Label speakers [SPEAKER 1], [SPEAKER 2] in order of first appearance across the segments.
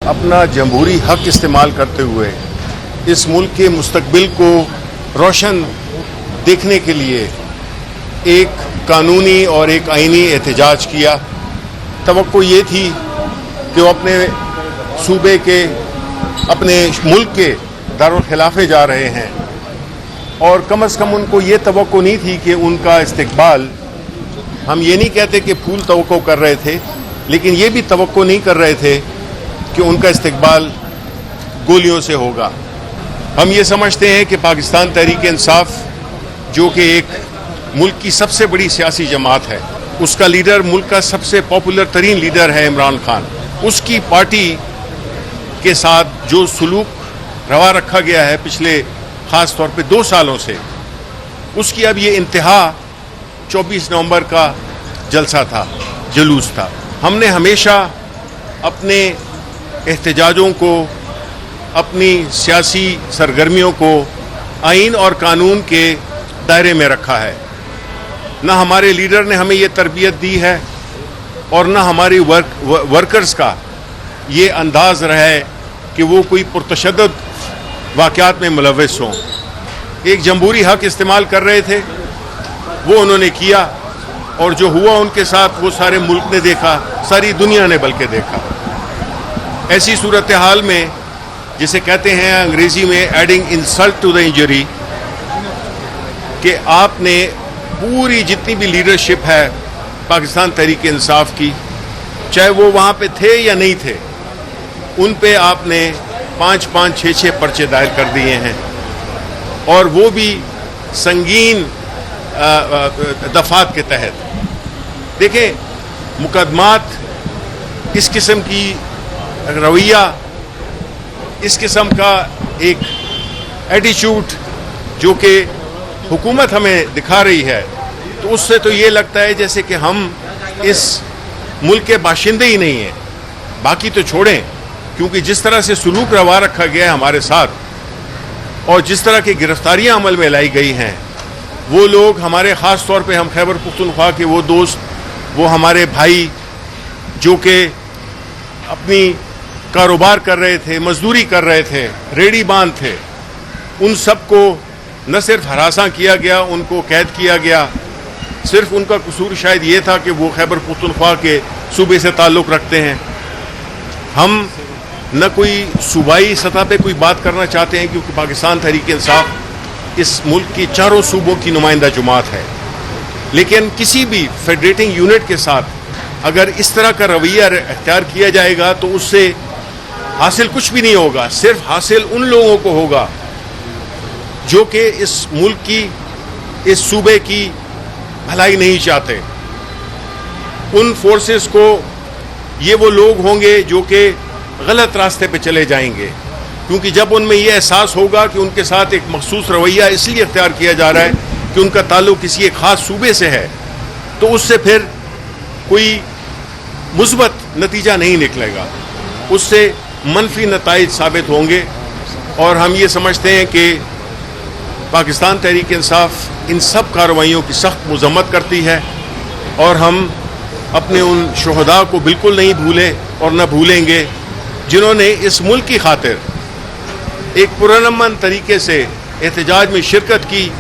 [SPEAKER 1] अपना जमहूरी हक इस्तेमाल करते हुए इस मुल्क के मुस्तकबिल को रोशन देखने के लिए एक कानूनी और एक आइनी एहतजाज किया। तवक्को ये थी कि वो अपने सूबे के, अपने मुल्क के दारुल खिलाफे जा रहे हैं और कम से कम उनको ये तवक्को नहीं थी कि उनका इस्तकबाल, हम ये नहीं कहते कि फूल तवक्को कर रहे थे, लेकिन ये भी तवक्को नहीं कर रहे थे कि उनका इस्तकबाल गोलियों से होगा। हम ये समझते हैं कि पाकिस्तान तहरीक इंसाफ, जो कि एक मुल्क की सबसे बड़ी सियासी जमात है, उसका लीडर, मुल्क का सबसे पॉपुलर तरीन लीडर है इमरान खान, उसकी पार्टी के साथ जो सलूक रवा रखा गया है पिछले ख़ास तौर पे 2 सालों से, उसकी अब ये इंतहा 24 नवंबर का जलसा था, जुलूस था। हमने हमेशा अपने एहतजाजों को, अपनी सियासी सरगर्मियों को आइन और कानून के दायरे में रखा है। न हमारे लीडर ने हमें ये तरबियत दी है और न हमारी वर्कर्स का ये अंदाज रहा है कि वो कोई पुरतशद्दुद वाक़यात में मुलव्वस हों। एक जमहूरी हक इस्तेमाल कर रहे थे, वो उन्होंने किया, और जो हुआ उनके साथ वो सारे मुल्क ने देखा, सारी दुनिया ने बल्कि देखा। ऐसी सूरत हाल में, जिसे कहते हैं अंग्रेज़ी में adding insult to the injury, कि आपने पूरी जितनी भी लीडरशिप है पाकिस्तान तहरीक इंसाफ की, चाहे वो वहाँ पे थे या नहीं थे, उन पे आपने 5-5, 6-6 पर्चे दायर कर दिए हैं, और वो भी संगीन दफात के तहत। देखें, मुकदमात, इस किस्म की रवैया, इस किस्म का एक एटीट्यूड जो कि हुकूमत हमें दिखा रही है, तो उससे तो ये लगता है जैसे कि हम इस मुल्क के बाशिंदे ही नहीं हैं। बाकी तो छोड़ें, क्योंकि जिस तरह से सलूक रवा रखा गया है हमारे साथ और जिस तरह की गिरफ्तारियां अमल में लाई गई हैं, वो लोग हमारे ख़ास तौर पे हम खैबर पख्तूनख्वा के वो दोस्त, वो हमारे भाई जो कि अपनी कारोबार कर रहे थे, मजदूरी कर रहे थे, रेडी बांध थे, उन सब को न सिर्फ हरासा किया गया, उनको कैद किया गया। सिर्फ उनका कसूर शायद ये था कि वो खैबर पख्तूनख्वा के सूबे से ताल्लुक़ रखते हैं। हम न कोई सूबाई सतह पे कोई बात करना चाहते हैं, क्योंकि पाकिस्तान तहरीक इंसाफ इस मुल्क की चारों सूबों की नुमाइंदा जमात है, लेकिन किसी भी फेडरेटिंग यूनिट के साथ अगर इस तरह का रवैया अख्तियार किया जाएगा तो उससे हासिल कुछ भी नहीं होगा। सिर्फ हासिल उन लोगों को होगा जो कि इस मुल्क की, इस सूबे की भलाई नहीं चाहते। उन फोर्सेस को, ये वो लोग होंगे जो कि गलत रास्ते पे चले जाएंगे, क्योंकि जब उनमें ये एहसास होगा कि उनके साथ एक मखसूस रवैया इसलिए अख्तियार किया जा रहा है कि उनका ताल्लुक़ किसी एक ख़ास सूबे से है, तो उससे फिर कोई मुस्बत नतीजा नहीं निकलेगा, उससे मनफी नताइज साबित होंगे। और हम ये समझते हैं कि पाकिस्तान तहरीक इंसाफ इन सब कार्रवाइयों की सख्त मज़म्मत करती है, और हम अपने उन शुहदा को बिल्कुल नहीं भूले और न भूलेंगे जिन्होंने इस मुल्क की खातिर एक पुरअमन तरीके से एहतजाज में शिरकत की,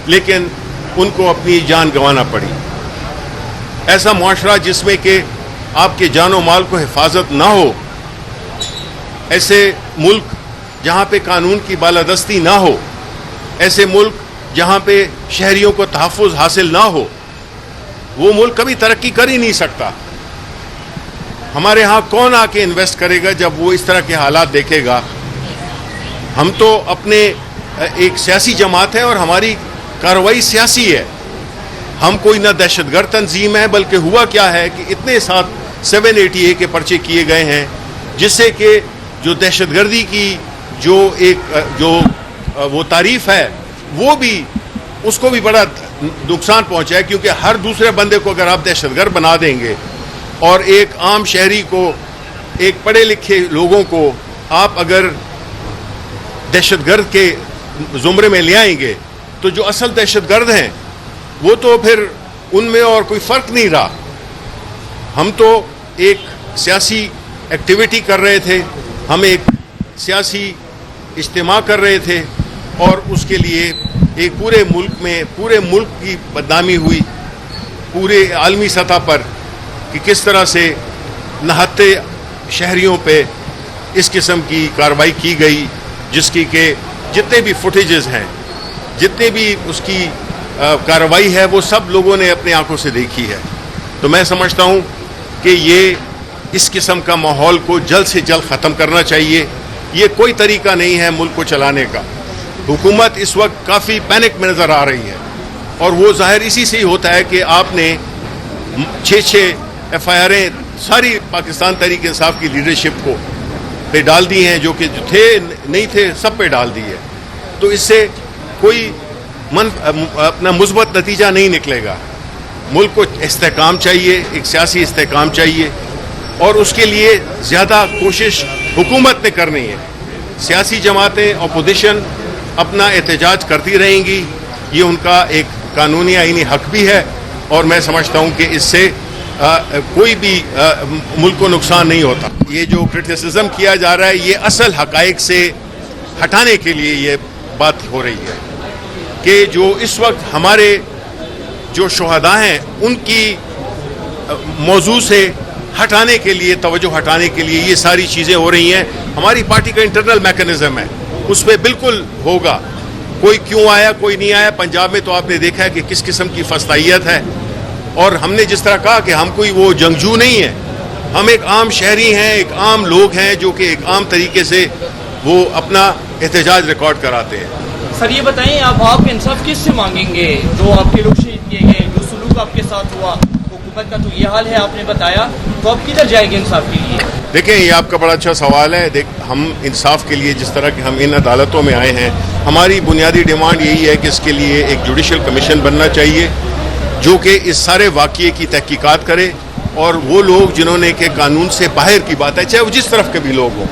[SPEAKER 1] लेकिन उनको अपनी जान गंवाना पड़ी। ऐसा मुआशरा जिसमें कि आपके जान व माल को हिफाजत ना हो, ऐसे मुल्क जहाँ पे कानून की बालादस्ती ना हो, ऐसे मुल्क जहाँ पे शहरियों को तहफ़्फ़ुज़ हासिल ना हो, वो मुल्क कभी तरक्की कर ही नहीं सकता। हमारे यहाँ कौन आके इन्वेस्ट करेगा जब वो इस तरह के हालात देखेगा? हम तो अपने एक सियासी जमात है और हमारी कार्रवाई सियासी है। हम कोई ना दहशतगर्द तंजीम है, बल्कि हुआ क्या है कि इतने साथ 780A के पर्चे किए गए हैं, जिससे कि जो दहशतगर्दी की जो वो तारीफ़ है, वो भी, उसको भी बड़ा नुकसान पहुंचा है, क्योंकि हर दूसरे बंदे को अगर आप दहशतगर्द बना देंगे और एक आम शहरी को, एक पढ़े लिखे लोगों को आप अगर दहशतगर्द के ज़ुमरे में ले आएंगे, तो जो असल दहशतगर्द हैं वो तो फिर उनमें और कोई फ़र्क नहीं रहा। हम तो एक सियासी एक्टिविटी कर रहे थे, ہم ایک سیاسی اجتماع کر رہے تھے اور اس کے لیے ایک پورے ملک کی بدنامی ہوئی پورے عالمی سطح پر کہ کس طرح سے نہتے شہریوں پہ اس قسم کی کارروائی کی گئی، جس کی کہ جتنے بھی فوٹیجز ہیں، جتنے بھی اس کی کارروائی ہے، وہ سب لوگوں نے اپنے آنکھوں سے دیکھی ہے۔ تو میں سمجھتا ہوں کہ یہ اس قسم کا ماحول کو جلد سے جلد ختم کرنا چاہیے۔ یہ کوئی طریقہ نہیں ہے ملک کو چلانے کا۔ حکومت اس وقت کافی پینک میں نظر آ رہی ہے، اور وہ ظاہر اسی سے ہی ہوتا ہے کہ آپ نے 6 ایف آئی آریں ساری پاکستان تحریک انصاف کی لیڈرشپ کو پہ ڈال دی ہیں، جو کہ تھے نہیں تھے سب پہ ڈال دی ہے۔ تو اس سے کوئی اپنا مثبت نتیجہ نہیں نکلے گا۔ ملک کو استحکام چاہیے، ایک سیاسی استحکام چاہیے، اور اس کے لیے زیادہ کوشش حکومت نے کرنی ہے۔ سیاسی جماعتیں اپوزیشن اپنا احتجاج کرتی رہیں گی، یہ ان کا ایک قانونی آئینی حق بھی ہے، اور میں سمجھتا ہوں کہ اس سے کوئی بھی ملک کو نقصان نہیں ہوتا۔ یہ جو کرٹیسزم کیا جا رہا ہے، یہ اصل حقائق سے ہٹانے کے لیے یہ بات ہو رہی ہے کہ جو اس وقت ہمارے جو شہداء ہیں ان کی موضوع سے ہٹانے کے لیے، توجہ ہٹانے کے لیے یہ ساری چیزیں ہو رہی ہیں۔ ہماری پارٹی کا انٹرنل میکنزم ہے، اس پہ بالکل ہوگا، کوئی کیوں آیا کوئی نہیں آیا۔ پنجاب میں تو آپ نے دیکھا ہے کہ کس قسم کی فسطائیت ہے، اور ہم نے جس طرح کہا کہ ہم کوئی وہ جنگجو نہیں ہیں، ہم ایک عام شہری ہیں، ایک عام لوگ ہیں جو کہ ایک عام طریقے سے وہ اپنا احتجاج ریکارڈ کراتے ہیں۔
[SPEAKER 2] سر یہ بتائیں، آپ انصاف کس سے مانگیں گے؟ جو آپ کے لوگ شہید کیے گئے، جو سلوک آپ کے ساتھ ہوا، حکومت کا تو یہ حال ہے آپ نے بتایا، تو آپ کدھر جائیں گے انصاف کے لیے؟
[SPEAKER 1] دیکھیں، یہ آپ کا بڑا اچھا سوال ہے۔ ہم انصاف کے لیے جس طرح کہ ہم ان عدالتوں میں آئے ہیں، ہماری بنیادی ڈیمانڈ یہی ہے کہ اس کے لیے ایک جوڈیشل کمیشن بننا چاہیے جو کہ اس سارے واقعے کی تحقیقات کرے، اور وہ لوگ جنہوں نے کہ قانون سے باہر کی بات ہے، چاہے وہ جس طرف کے بھی لوگ ہوں،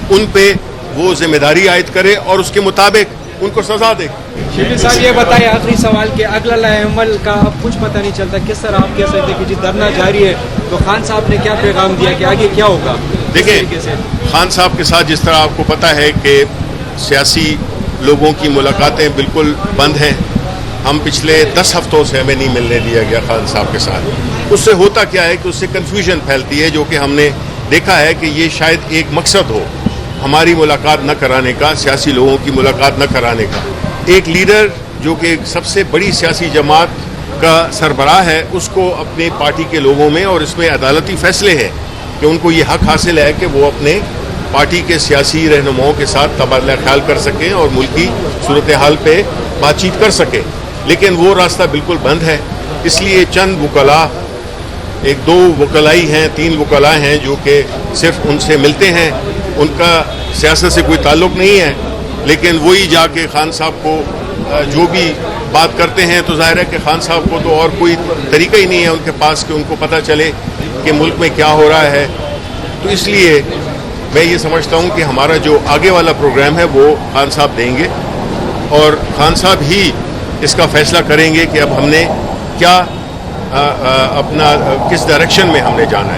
[SPEAKER 1] ان پہ وہ ذمہ داری عائد کرے اور اس کے مطابق ان کو سزا دے۔
[SPEAKER 3] شبیر صاحب یہ بتائیں آخری سوال کہ اگلا عمل کا اب کچھ پتہ نہیں چلتا، کس طرح آپ کہہ سکتے کہ جی دھرنا جاری ہے، تو خان صاحب نے کیا پیغام دیا کہ آگے کیا ہوگا؟
[SPEAKER 1] دیکھیں، خان صاحب کے ساتھ جس طرح آپ کو پتہ ہے کہ سیاسی لوگوں کی ملاقاتیں بالکل بند ہیں، ہم پچھلے 10 ہفتوں سے ہمیں نہیں ملنے دیا گیا خان صاحب کے ساتھ۔ اس سے ہوتا کیا ہے کہ اس سے کنفیوژن پھیلتی ہے، جو کہ ہم نے دیکھا ہے کہ یہ شاید ایک مقصد ہو ہماری ملاقات نہ کرانے کا، سیاسی لوگوں کی ملاقات نہ کرانے کا۔ ایک لیڈر جو کہ ایک سب سے بڑی سیاسی جماعت کا سربراہ ہے، اس کو اپنے پارٹی کے لوگوں میں، اور اس میں عدالتی فیصلے ہیں کہ ان کو یہ حق حاصل ہے کہ وہ اپنے پارٹی کے سیاسی رہنماؤں کے ساتھ تبادلہ خیال کر سکیں اور ملکی صورتحال پہ بات چیت کر سکیں، لیکن وہ راستہ بالکل بند ہے۔ اس لیے چند وکلاء، 1-2 وکلائی ہیں، 3 وکلاء ہیں جو کہ صرف ان سے ملتے ہیں، ان کا سیاست سے کوئی تعلق نہیں ہے، لیکن وہی جا کے خان صاحب کو جو بھی بات کرتے ہیں، تو ظاہر ہے کہ خان صاحب کو تو اور کوئی طریقہ ہی نہیں ہے ان کے پاس کہ ان کو پتہ چلے کہ ملک میں کیا ہو رہا ہے۔ تو اس لیے میں یہ سمجھتا ہوں کہ ہمارا جو آگے والا پروگرام ہے وہ خان صاحب دیں گے، اور خان صاحب ہی اس کا فیصلہ کریں گے کہ اب ہم نے کیا اپنا کس ڈائریکشن میں ہم نے جانا ہے۔